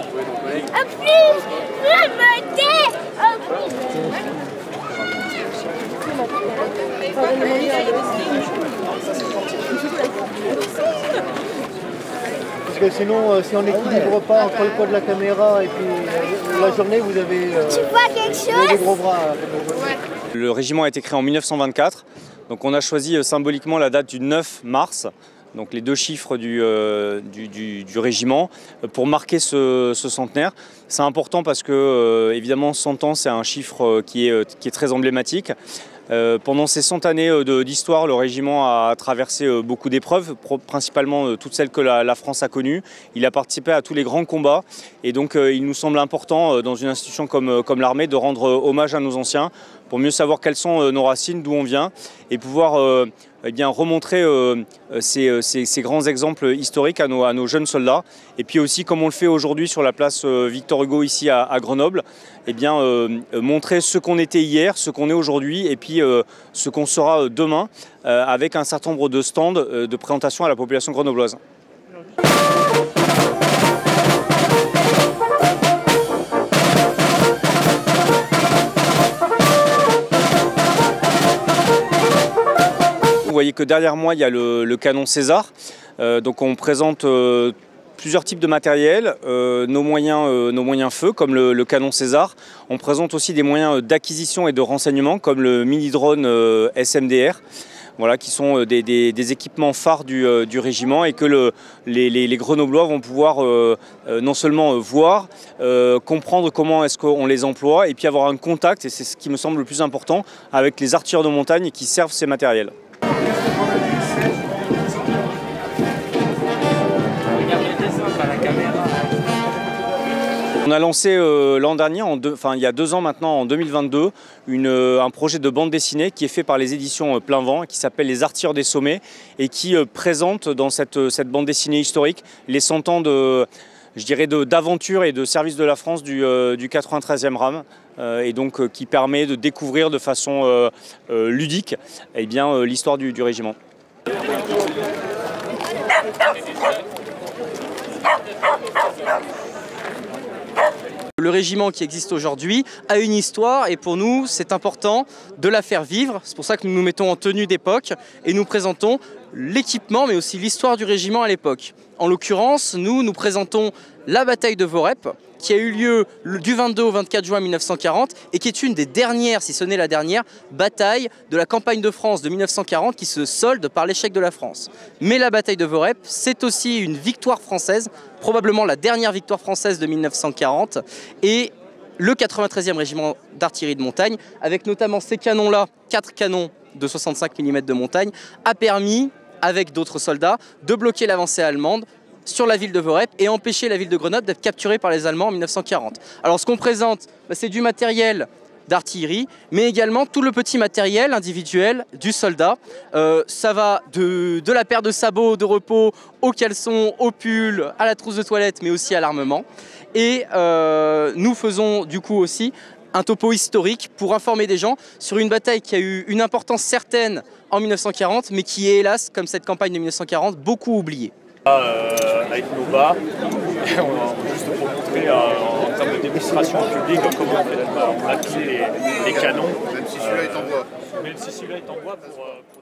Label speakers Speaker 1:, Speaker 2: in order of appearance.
Speaker 1: En plus, je me tais.
Speaker 2: Parce que sinon, si on n'équilibre pas entre le poids de la caméra et puis la journée, vous avez,
Speaker 1: tu vois quelque chose?
Speaker 2: des gros bras.
Speaker 3: Le régiment a été créé en 1924, donc on a choisi symboliquement la date du 9 mars, donc les 2 chiffres du régiment, pour marquer ce centenaire. C'est important parce que, évidemment, 100 ans, c'est un chiffre qui est très emblématique. Pendant ces 100 années d'histoire, le régiment a traversé beaucoup d'épreuves, principalement toutes celles que la France a connues. Il a participé à tous les grands combats et donc il nous semble important dans une institution comme l'armée de rendre hommage à nos anciens pour mieux savoir quelles sont nos racines, d'où on vient et pouvoir remontrer ces grands exemples historiques à nos jeunes soldats. Et puis aussi, comme on le fait aujourd'hui sur la place Victor Hugo ici à Grenoble, montrer ce qu'on était hier, ce qu'on est aujourd'hui et puis ce qu'on sera demain avec un certain nombre de stands de présentation à la population grenobloise. Vous voyez que derrière moi, il y a le canon César. Donc on présente plusieurs types de matériel, nos moyens feu, comme le canon César. On présente aussi des moyens d'acquisition et de renseignement, comme le mini-drone SMDR. Voilà, qui sont des équipements phares du régiment et que les Grenoblois vont pouvoir non seulement voir, comprendre comment est-ce qu'on les emploie et puis avoir un contact, et c'est ce qui me semble le plus important, avec les artilleurs de montagne qui servent ces matériels. On a lancé l'an dernier, il y a 2 ans maintenant, en 2022, un projet de bande dessinée qui est fait par les éditions Plein Vent, qui s'appelle Les Artilleurs des Sommets et qui présente dans cette bande dessinée historique les 100 ans d'aventure et de service de la France du 93e RAM. Et donc qui permet de découvrir de façon ludique l'histoire du régiment.
Speaker 4: Le régiment qui existe aujourd'hui a une histoire et pour nous c'est important de la faire vivre. C'est pour ça que nous nous mettons en tenue d'époque et nous présentons l'équipement mais aussi l'histoire du régiment à l'époque. En l'occurrence, nous présentons la bataille de Vorep qui a eu lieu du 22 au 24 juin 1940 et qui est une des dernières, si ce n'est la dernière, bataille de la campagne de France de 1940 qui se solde par l'échec de la France. Mais la bataille de Vorep, c'est aussi une victoire française, probablement la dernière victoire française de 1940 et le 93e régiment d'artillerie de montagne, avec notamment ces canons-là, 4 canons de 65 mm de montagne, a permis, avec d'autres soldats, de bloquer l'avancée allemande sur la ville de Vorep et empêcher la ville de Grenoble d'être capturée par les Allemands en 1940. Alors ce qu'on présente, c'est du matériel d'artillerie, mais également tout le petit matériel individuel du soldat. Ça va de la paire de sabots de repos, au caleçon, au pull, à la trousse de toilette, mais aussi à l'armement. Et nous faisons du coup aussi un topo historique pour informer des gens sur une bataille qui a eu une importance certaine en 1940, mais qui est hélas, comme cette campagne de 1940, beaucoup oubliée.
Speaker 5: Avec nos bas, juste pour montrer en termes de démonstration en public comment on appuie les canons. Même si celui-là est en bois. Même si celui-là est en bois pour